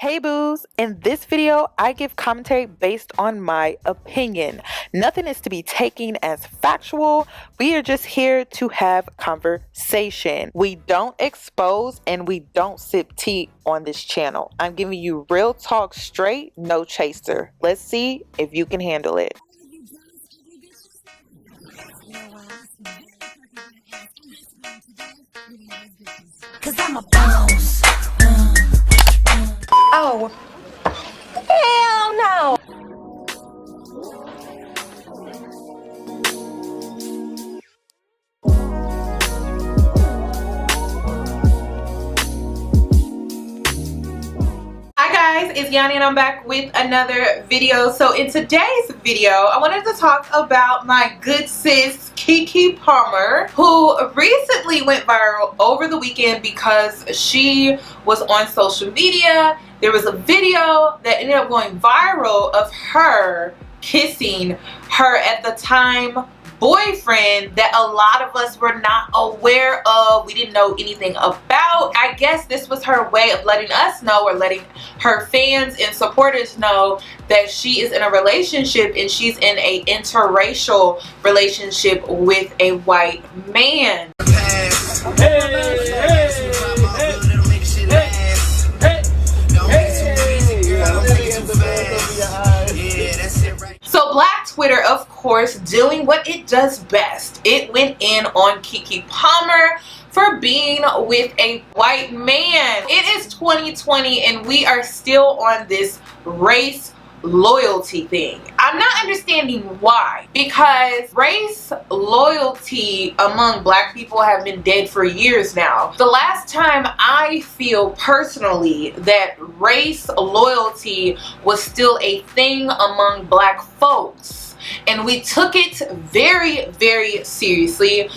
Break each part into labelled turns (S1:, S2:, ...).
S1: Hey boos, in this video I give commentary based on my opinion. Nothing is to be taken as factual. We are just here to have conversation. We don't expose and we don't sip tea on this channel. I'm giving you real talk straight, no chaser. Let's see if you can handle it.
S2: Cause I'm a boss.
S3: Oh, hell no.
S1: Hi guys, it's Yoni and I'm back with another video. So in today's video, I wanted to talk about my good sis Keke Palmer, who recently went viral over the weekend because she was on social media. There was a video that ended up going viral of her kissing her at the time boyfriend that a lot of us were not aware of. We didn't know anything about. I guess this was her way of letting us know, or letting her fans and supporters know, that she is in a relationship and she's in a interracial relationship with a white man. So Black Twitter, of course, doing what it does best. It went in on Keke Palmer for being with a white man. It is 2020 and we are still on this race loyalty thing. I'm not understanding why, because race loyalty among Black people have been dead for years now. The last time I feel personally that race loyalty was still a thing among Black folks, and we took it very, very seriously,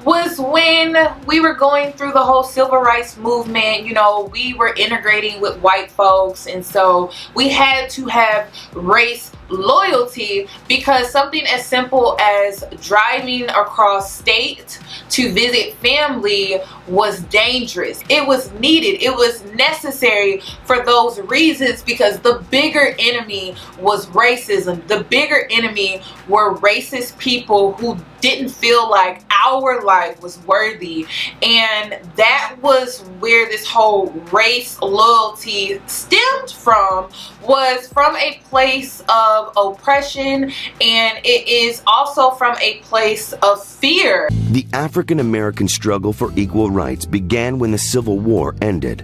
S1: was when we were going through the whole civil rights movement. You know, we were integrating with white folks, and so we had to have race loyalty, because something as simple as driving across state to visit family was dangerous. It was needed. It was necessary for those reasons, because the bigger enemy was racism. The bigger enemy were racist people who didn't feel like our life was worthy. And that was where this whole race loyalty stemmed from, was from a place of oppression, and it is also from a place of fear.
S4: The African American struggle for equal rights began when the Civil War ended.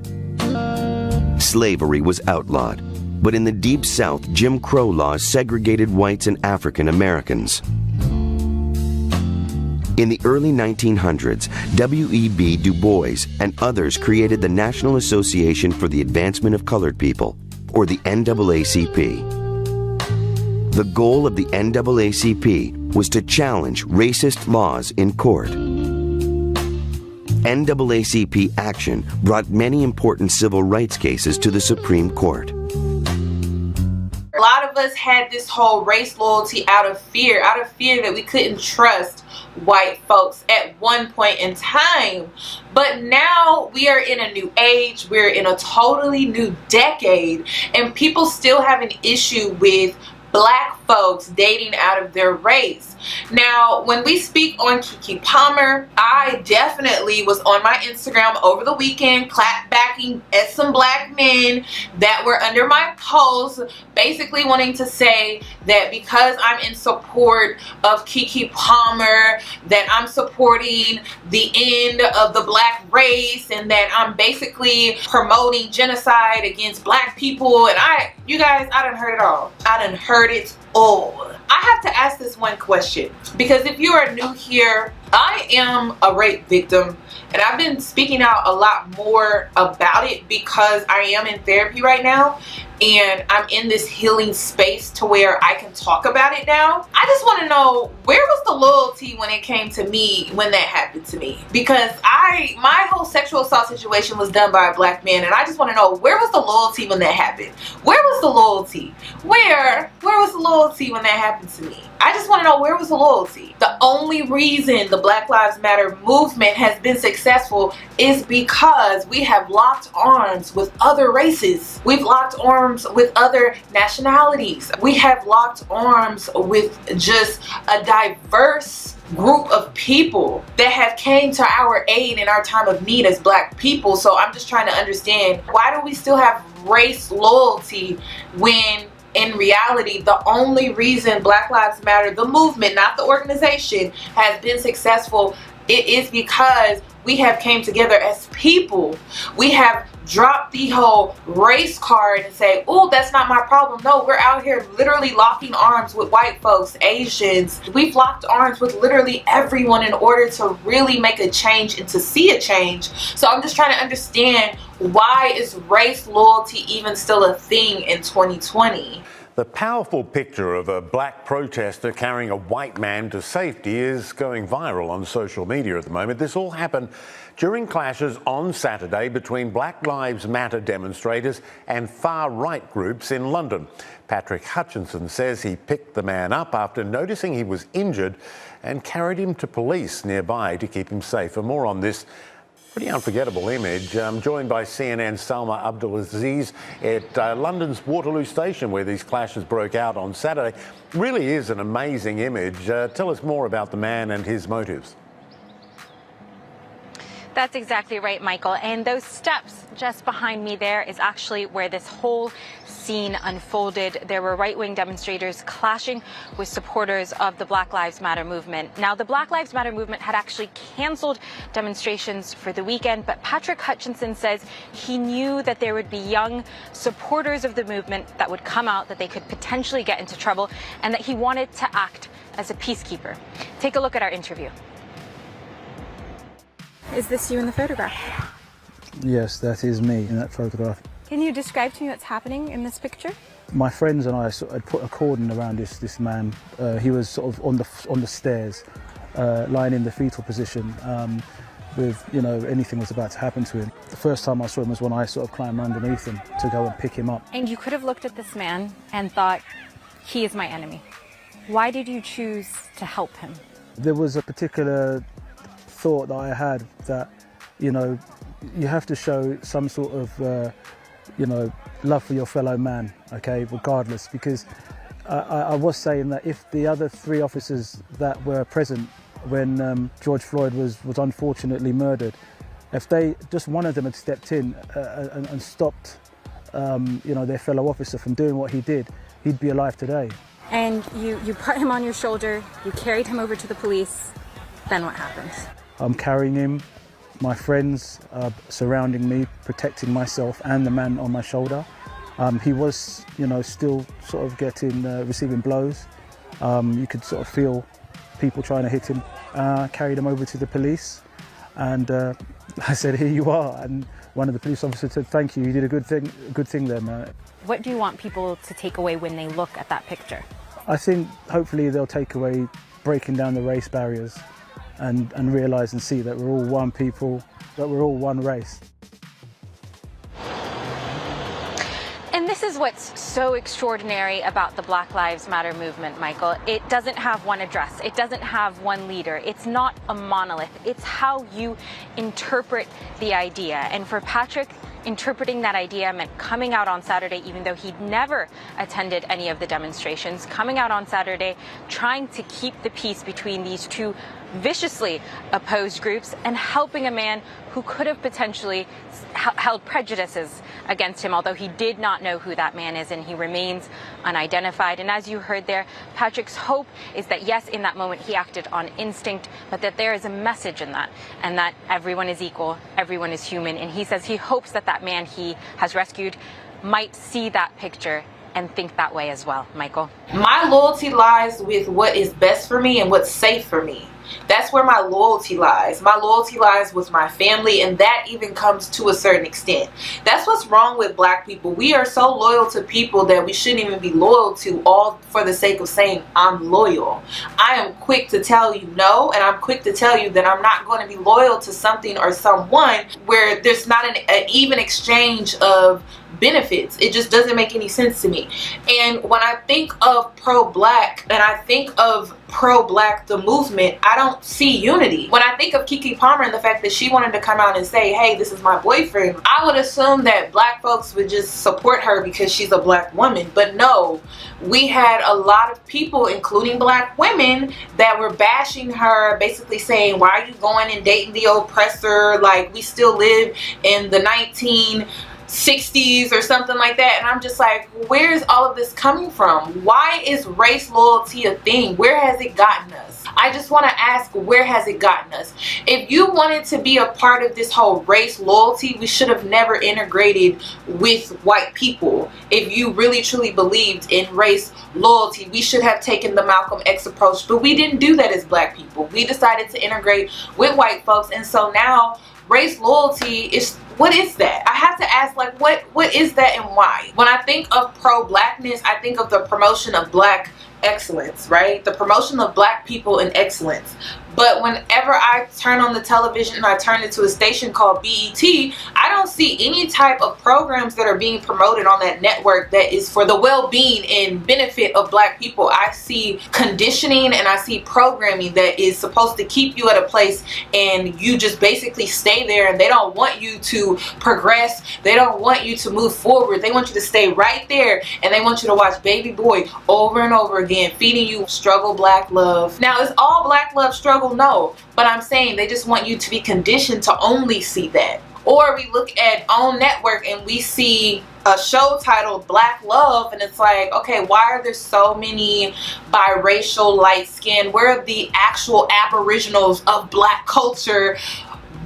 S4: Slavery was outlawed, but in the Deep South, Jim Crow laws segregated whites and African Americans. In the early 1900s, W.E.B. Du Bois and others created the National Association for the Advancement of Colored People, or the NAACP. The goal of the NAACP was to challenge racist laws in court. NAACP action brought many important civil rights cases to the Supreme Court.
S1: A lot of us had this whole race loyalty out of fear that we couldn't trust white folks at one point in time. But now we are in a new age, we're in a totally new decade, and people still have an issue with Black folks dating out of their race. Now, when we speak on Keke Palmer, I definitely was on my Instagram over the weekend clapbacking at some Black men that were under my post, basically wanting to say that because I'm in support of Keke Palmer, that I'm supporting the end of the Black race, and that I'm basically promoting genocide against Black people. And you guys, I done heard it all. I done heard it all. I have to ask this one question, because if you are new here, I am a rape victim, and I've been speaking out a lot more about it because I am in therapy right now. and I'm in this healing space to where I can talk about it now. I just want to know, where was the loyalty when it came to me when that happened to me? Because my whole sexual assault situation was done by a black man, and I just want to know, where was the loyalty when that happened? Where was the loyalty? Where was the loyalty when that happened to me? I just want to know, where was the loyalty? The only reason the Black Lives Matter movement has been successful is because we have locked arms with other races. We've locked arms with other nationalities. We have locked arms with just a diverse group of people that have came to our aid in our time of need as black people. So I'm just trying to understand, why do we still have race loyalty when in reality the only reason Black Lives Matter, the movement, not the organization, has been successful, it is because we have came together as people. We have dropped the whole race card and say, oh, that's not my problem. No, we're out here literally locking arms with white folks, Asians. We've locked arms with literally everyone in order to really make a change and to see a change. So I'm just trying to understand, why is race loyalty even still a thing in 2020?
S5: The powerful picture of a black protester carrying a white man to safety is going viral on social media at the moment. This all happened during clashes on Saturday between Black Lives Matter demonstrators and far-right groups in London. Patrick Hutchinson says he picked the man up after noticing he was injured and carried him to police nearby to keep him safe. For more on this pretty unforgettable image, I'm joined by CNN's Salma Abdulaziz at London's Waterloo Station, where these clashes broke out on Saturday. Really is an amazing image. Tell us more about the man and his motives.
S6: That's exactly right, Michael. And those steps just behind me there is actually where this whole scene unfolded. There were right-wing demonstrators clashing with supporters of the Black Lives Matter movement. Now, the Black Lives Matter movement had actually canceled demonstrations for the weekend, but Patrick Hutchinson says he knew that there would be young supporters of the movement that would come out, that they could potentially get into trouble, and that he wanted to act as a peacekeeper. Take a look at our interview.
S7: Is this you in the photograph?
S8: Yes, that is me in that photograph.
S7: Can you describe to me what's happening in this picture?
S8: My friends and I had put a cordon around this man. He was sort of on the stairs, lying in the fetal position, with, you know, anything was about to happen to him. The first time I saw him was when I sort of climbed underneath him to go and pick him up.
S7: And you could have looked at this man and thought, he is my enemy. Why did you choose to help him?
S8: There was a particular thought that I had that, you know, you have to show some sort of, you know, love for your fellow man, okay, regardless, because I was saying that if the other three officers that were present when George Floyd was unfortunately murdered, if they, just one of them had stepped in and stopped, you know, their fellow officer from doing what he did, he'd be alive today.
S7: And you put him on your shoulder, you carried him over to the police, then what happened?
S8: I'm carrying him, my friends are surrounding me, protecting myself and the man on my shoulder. He was, you know, still sort of receiving blows. You could sort of feel people trying to hit him. Carried him over to the police, and I said, "Here you are." And one of the police officers said, "Thank you. You did a good thing there, man."
S7: What do you want people to take away when they look at that picture?
S8: I think hopefully they'll take away breaking down the race barriers and realise and see that we're all one people, that we're all one race.
S6: And this is what's so extraordinary about the Black Lives Matter movement, Michael. It doesn't have one address. It doesn't have one leader. It's not a monolith. It's how you interpret the idea. And for Patrick, interpreting that idea meant coming out on Saturday, even though he'd never attended any of the demonstrations, coming out on Saturday, trying to keep the peace between these two viciously opposed groups, and helping a man who could have potentially held prejudices against him, although he did not know who that man is, and he remains unidentified. And as you heard there, Patrick's hope is that, yes, in that moment he acted on instinct, but that there is a message in that, and that everyone is equal, everyone is human. And he says he hopes that that man he has rescued might see that picture and think that way as well. Michael?
S1: My loyalty lies with what is best for me and what's safe for me. That's where my loyalty lies. My loyalty lies with my family, and that even comes to a certain extent. That's what's wrong with black people. We are so loyal to people that we shouldn't even be loyal to, all for the sake of saying I'm loyal. I am quick to tell you no, and I'm quick to tell you that I'm not going to be loyal to something or someone where there's not an even exchange of benefits. It just doesn't make any sense to me. And when I think of pro-black and I think of pro-black the movement, I don't see unity. When I think of Keke Palmer and the fact that she wanted to come out and say, hey, this is my boyfriend, I would assume that black folks would just support her because she's a black woman. But no, we had a lot of people, including black women, that were bashing her, basically saying, why are you going and dating the oppressor? Like, we still live in the 1960s or something like that. And I'm just like, where's all of this coming from? Why is race loyalty a thing? Where has it gotten us? I just want to ask, where has it gotten us? If you wanted to be a part of this whole race loyalty, we should have never integrated with white people. If you really truly believed in race loyalty, we should have taken the Malcolm X approach, but we didn't do that as black people. We decided to integrate with white folks, and so now race loyalty is, what is that? I have to ask, like, what is that and why? When I think of pro-blackness, I think of the promotion of black excellence, right? The promotion of black people and excellence. But whenever I turn on the television and I turn it to a station called BET, I don't see any type of programs that are being promoted on that network that is for the well-being and benefit of black people. I see conditioning and I see programming that is supposed to keep you at a place and you just basically stay there, and they don't want you to progress. They don't want you to move forward. They want you to stay right there, and they want you to watch Baby Boy over and over again, feeding you struggle black love. Now, is all black love struggle? No, but I'm saying they just want you to be conditioned to only see that. Or we look at OWN Network and we see a show titled Black Love, and it's like, okay, why are there so many biracial, light skin? Where are the actual aboriginals of black culture?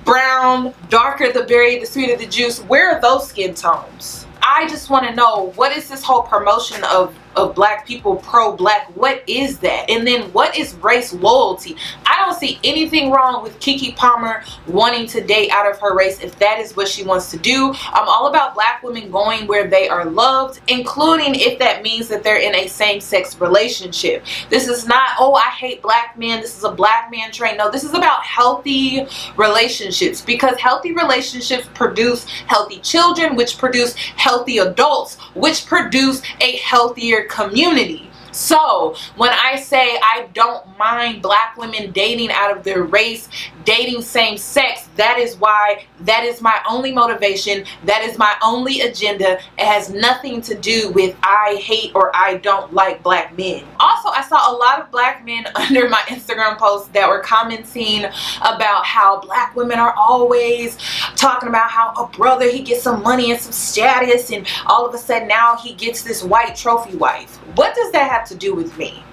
S1: Brown, darker the berry, the sweeter the juice. Where are those skin tones? I just want to know, what is this whole promotion of black people, pro-black? What is that? And then what is race loyalty? I don't see anything wrong with Keke Palmer wanting to date out of her race if that is what she wants to do. I'm all about black women going where they are loved, including if that means that they're in a same-sex relationship. This is not, oh, I hate black men, this is a black man train. No, this is about healthy relationships, because healthy relationships produce healthy children, which produce healthy adults, which produce a healthier community. So when I say I don't mind black women dating out of their race, dating same sex, that is why, that is my only motivation, that is my only agenda. It has nothing to do with I hate or I don't like black men. Also, I saw a lot of black men under my Instagram posts that were commenting about how black women are always talking about how a brother, he gets some money and some status, and all of a sudden now he gets this white trophy wife. What does that have to do with me?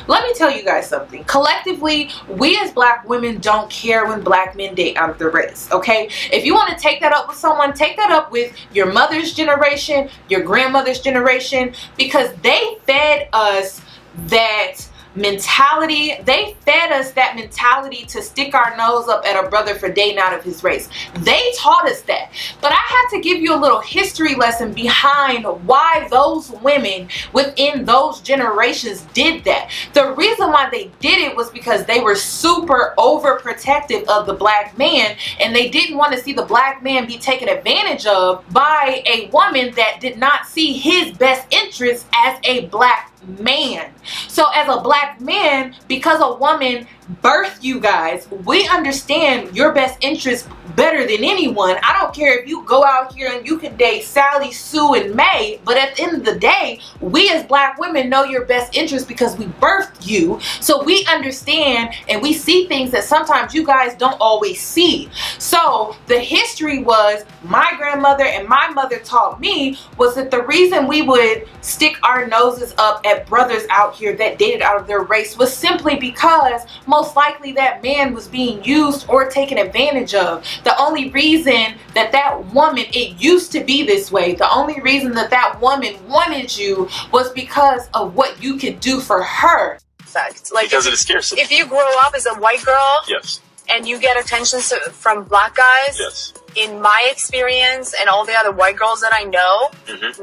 S1: Let me tell you guys something. Collectively, we as black women don't care when black men date out of their race, okay? If you want to take that up with someone, take that up with your mother's generation, your grandmother's generation, because they fed us that mentality. They fed us that mentality to stick our nose up at a brother for dating out of his race. They taught us that. But I had to give you a little history lesson behind why those women within those generations did that. The reason why they did it was because they were super overprotective of the black man, and they didn't want to see the black man be taken advantage of by a woman that did not see his best interest as a black man. So as a black man, because a woman birthed you guys, we understand your best interest better than anyone. I don't care if you go out here and you can date Sally, Sue, and May, but at the end of the day, we as black women know your best interest because we birthed you. So we understand and we see things that sometimes you guys don't always see. So the history was, my grandmother and my mother taught me, was that the reason we would stick our noses up at brothers out here that dated out of their race was simply because most likely that man was being used or taken advantage of. The only reason that that woman, it used to be this way, the only reason that that woman wanted you was because of what you could do for her.
S9: effect. Like
S10: because of the scarcity.
S9: If you grow up as a white girl,
S10: yes,
S9: and you get attention from black guys,
S10: yes,
S9: in my experience and all the other white girls that I know,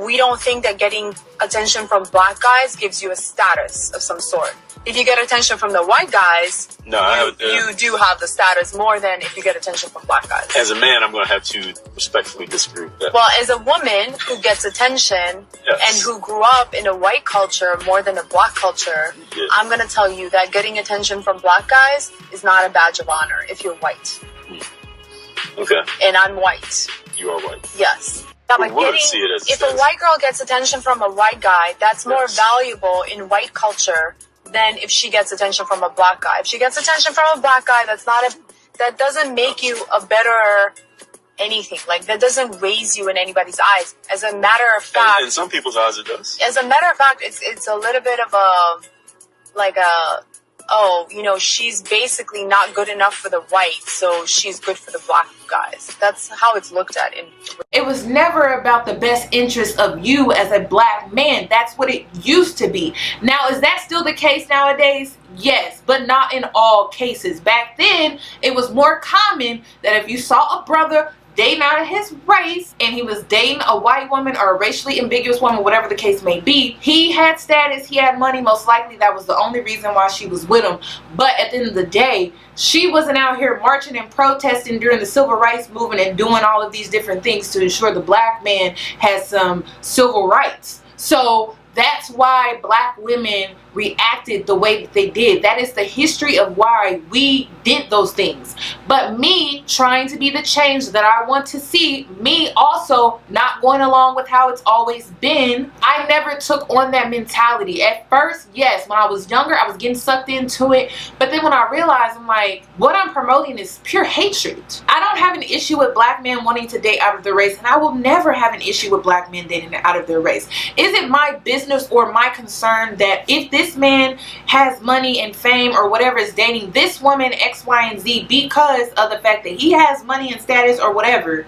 S9: we don't think that getting attention from black guys gives you a status of some sort. If you get attention from the white guys, you do have the status more than if you get attention from black guys.
S10: As a man, I'm going to have to respectfully disagree with that.
S9: Well, as a woman who gets attention and who grew up in a white culture more than a black culture, I'm going to tell you that getting attention from black guys is not a badge of honor if you're white.
S10: Okay.
S9: And I'm white.
S10: You are white.
S9: Yes. Now, but if a white girl gets attention from a white guy, that's more valuable in white culture than if she gets attention from a black guy. If she gets attention from a black guy, that doesn't make you a better anything. Like, that doesn't raise you in anybody's eyes. As a matter of fact,
S10: in some people's eyes, it does.
S9: As a matter of fact, it's a little bit of she's basically not good enough for the white, so she's good for the black guys. That's how it's looked at.
S1: It was never about the best interest of you as a black man. That's what it used to be. Now, is that still the case nowadays? Yes, but not in all cases. Back then, it was more common that if you saw a brother dating out of his race and he was dating a white woman or a racially ambiguous woman, whatever the case may be, he had status, he had money. Most likely that was the only reason why she was with him. But at the end of the day, she wasn't out here marching and protesting during the civil rights movement and doing all of these different things to ensure the black man has some civil rights. So that's why black women reacted the way that they did. That is the history of why we did those things. But me trying to be the change that I want to see, me also not going along with how it's always been, I never took on that mentality. At first, yes, when I was younger, I was getting sucked into it. But then when I realized, I'm like, what I'm promoting is pure hatred. I don't have an issue with black men wanting to date out of their race, and I will never have an issue with black men dating out of their race. Is it my business or my concern that if this man has money and fame or whatever is dating this woman X, Y, and Z because of the fact that he has money and status or whatever?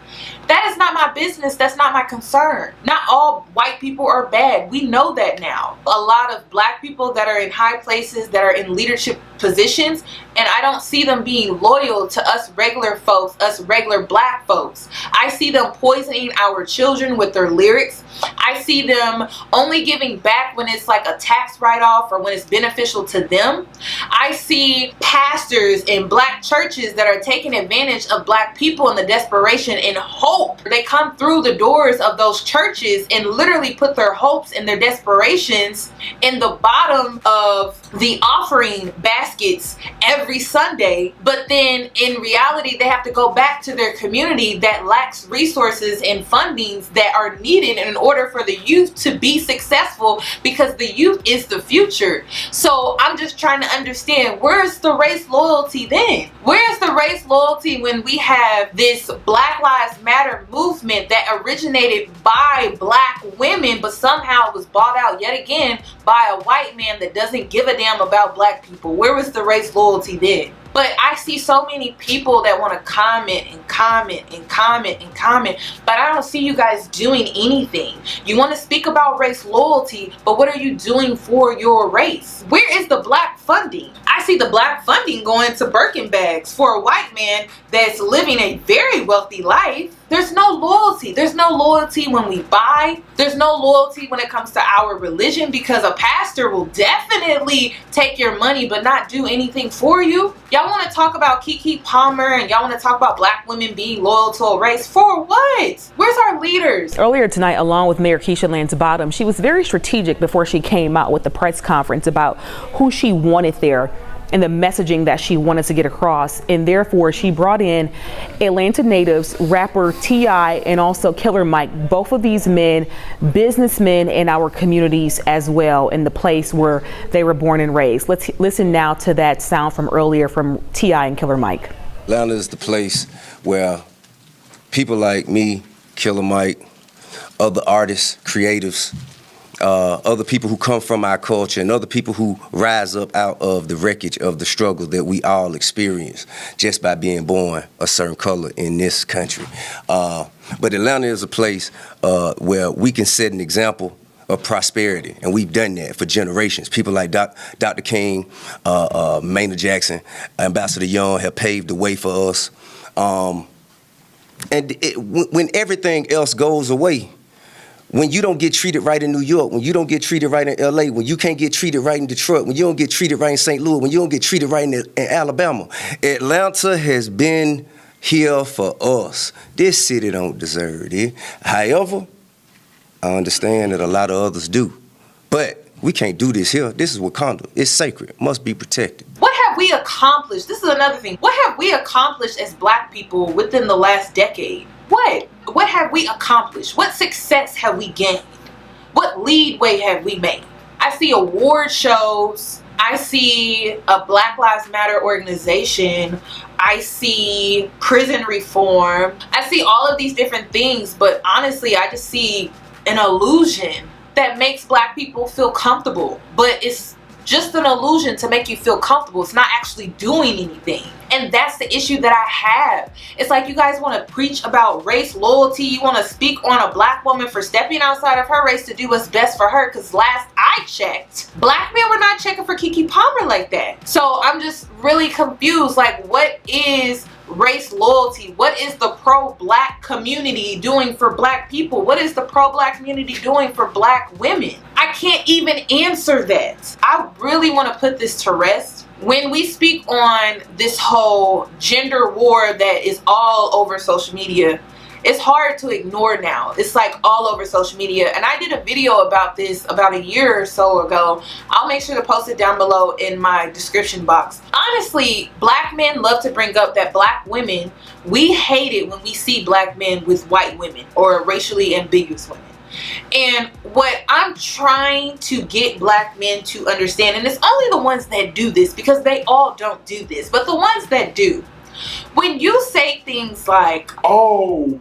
S1: That is not my business. That's not my concern. Not all white people are bad. We know that now. A lot of black people that are in high places, that are in leadership positions, and I don't see them being loyal to us regular folks, us regular black folks. I see them poisoning our children with their lyrics. I see them only giving back when it's like a tax write-off or when it's beneficial to them. I see pastors in black churches that are taking advantage of black people in the desperation and hope. They come through the doors of those churches and literally put their hopes and their desperations in the bottom of the offering baskets every Sunday. But then in reality, they have to go back to their community that lacks resources and fundings that are needed in order for the youth to be successful, because the youth is the future. So I'm just trying to understand, where's the race loyalty then? Where's the race loyalty when we have this Black Lives Matter movement that originated by black women, but somehow was bought out yet again by a white man that doesn't give a damn about black people? Where was the race loyalty then? But I see so many people that want to comment and comment and comment and comment, but I don't see you guys doing anything. You want to speak about race loyalty, but what are you doing for your race? Where is the black funding? I see the black funding going to Birkin bags for a white man that's living a very wealthy life. There's no loyalty. There's no loyalty when we buy. There's no loyalty when it comes to our religion, because a pastor will definitely take your money but not do anything for you. Y'all want to talk about Keke Palmer and y'all want to talk about black women being loyal to a race. For what? Where's our leaders?
S11: Earlier tonight, along with Mayor Keisha Lance Bottom, she was very strategic before she came out with the press conference about who she wanted there and the messaging that she wanted to get across. And therefore, she brought in Atlanta natives, rapper T.I. and also Killer Mike. Both of these men, businessmen in our communities as well, in the place where they were born and raised. Let's listen now to that sound from earlier from T.I. and Killer Mike.
S12: Atlanta is the place where people like me, Killer Mike, other artists, creatives, other people who come from our culture, and other people who rise up out of the wreckage of the struggle that we all experience just by being born a certain color in this country. But Atlanta is a place where we can set an example of prosperity, and we've done that for generations. People like Dr. King, Maynard Jackson, Ambassador Young have paved the way for us. When everything else goes away, when you don't get treated right in New York, when you don't get treated right in LA, when you can't get treated right in Detroit, when you don't get treated right in St. Louis, when you don't get treated right in Alabama, Atlanta has been here for us. This city don't deserve it. However, I understand that a lot of others do. But we can't do this here. This is Wakanda. It's sacred. It must be protected.
S1: What have we accomplished? This is another thing. What have we accomplished as black people within the last decade? What have we accomplished? What success have we gained? What leadway have we made? I see award shows. I see a Black Lives Matter organization. I see prison reform. I see all of these different things, but honestly, I just see an illusion that makes black people feel comfortable. But it's just an illusion to make you feel comfortable. It's not actually doing anything. And that's the issue that I have. It's like you guys want to preach about race loyalty. You want to speak on a black woman for stepping outside of her race to do what's best for her. Because last I checked, black men were not checking for Keke Palmer like that. So I'm just really confused. Like, what is race loyalty? What is the pro-black community doing for black people? What is the pro-black community doing for black women? I can't even answer that. I really want to put this to rest. When we speak on this whole gender war that is all over social media, it's hard to ignore now. It's like all over social media. And I did a video about this about a year or so ago. I'll make sure to post it down below in my description box. Honestly, black men love to bring up that black women, we hate it when we see black men with white women or racially ambiguous women. And what I'm trying to get black men to understand, and it's only the ones that do this because they all don't do this, but the ones that do, when you say things like, oh,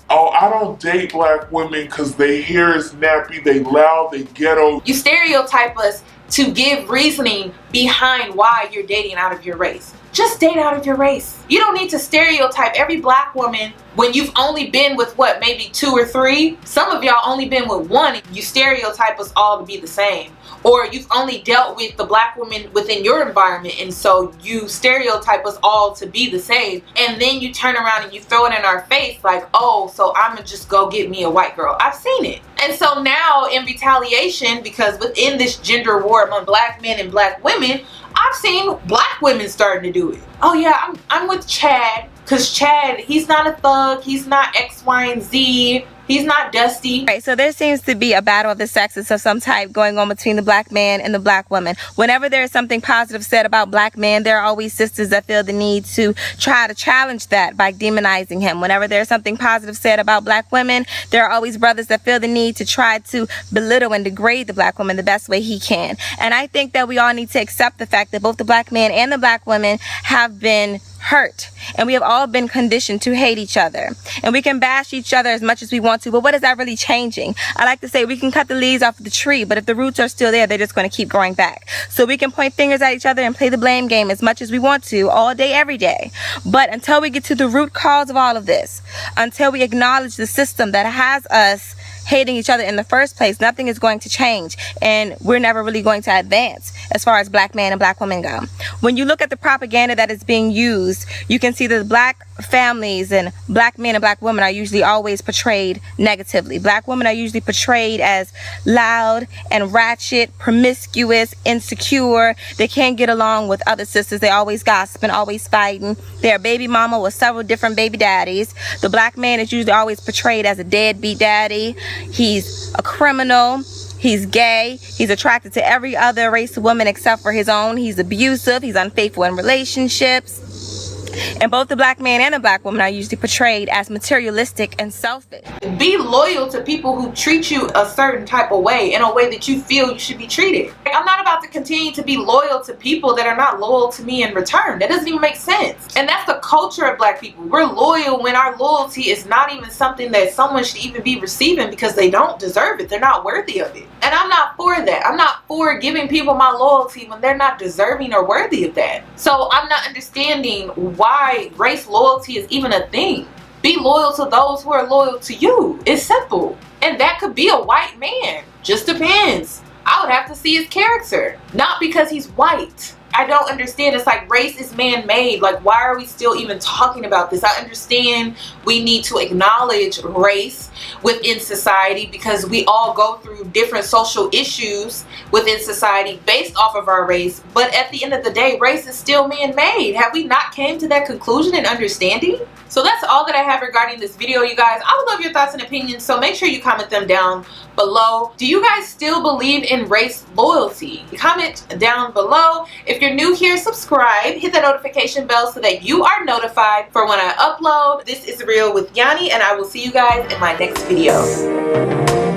S1: I don't date black women because their hair is nappy, they loud, they ghetto. You stereotype us to give reasoning behind why you're dating out of your race. Just date out of your race. You don't need to stereotype every black woman when you've only been with what, maybe 2 or 3? Some of y'all only been with 1. You stereotype us all to be the same. Or you've only dealt with the black women within your environment, and so you stereotype us all to be the same. And then you turn around and you throw it in our face like, oh, so I'm gonna just go get me a white girl. I've seen it. And so now in retaliation, because within this gender war among black men and black women, I've seen black women starting to do it. Oh yeah, I'm with Chad, because Chad, he's not a thug, he's not X, Y, and Z. He's not Dusty.
S3: Right, so there seems to be a battle of the sexes of some type going on between the black man and the black woman. Whenever there is something positive said about black men, there are always sisters that feel the need to try to challenge that by demonizing him. Whenever there's something positive said about black women, there are always brothers that feel the need to try to belittle and degrade the black woman the best way he can. And I think that we all need to accept the fact that both the black man and the black woman have been hurt, and we have all been conditioned to hate each other, and we can bash each other as much as we want to, but what is that really changing? I like to say we can cut the leaves off the tree, but if the roots are still there, they're just going to keep growing back. So we can point fingers at each other and play the blame game as much as we want to all day, every day, but until we get to the root cause of all of this, until we acknowledge the system that has us hating each other in the first place, nothing is going to change, and we're never really going to advance as far as black man and black women go. When you look at the propaganda that is being used, you can see that black families and black men and black women are usually always portrayed negatively. Black women are usually portrayed as loud and ratchet, promiscuous, insecure. They can't get along with other sisters. They always gossiping, always fighting. They're a baby mama with several different baby daddies. The black man is usually always portrayed as a deadbeat daddy. He's a criminal. He's gay. He's attracted to every other race of woman except for his own. He's abusive. He's unfaithful in relationships. And both the black man and the black woman are usually portrayed as materialistic and selfish.
S1: Be loyal to people who treat you a certain type of way, in a way that you feel you should be treated. I'm not about to continue to be loyal to people that are not loyal to me in return. That doesn't even make sense. And that's the culture of black people. We're loyal when our loyalty is not even something that someone should even be receiving because they don't deserve it. They're not worthy of it. And I'm not for that. I'm not for giving people my loyalty when they're not deserving or worthy of that. So I'm not understanding why race loyalty is even a thing. Be loyal to those who are loyal to you. It's simple. And that could be a white man. Just depends. I would have to see his character. Not because he's white. I don't understand. It's like race is man-made. Like, why are we still even talking about this? I understand we need to acknowledge race within society because we all go through different social issues within society based off of our race. But at the end of the day, race is still man-made. Have we not came to that conclusion and understanding? So that's all that I have regarding this video, you guys. I would love your thoughts and opinions, so make sure you comment them down below. Do you guys still believe in race loyalty? Comment down below. If you're new here, subscribe, hit the notification bell so that you are notified for when I upload. This is Real with Yoni, and I will see you guys in my next video.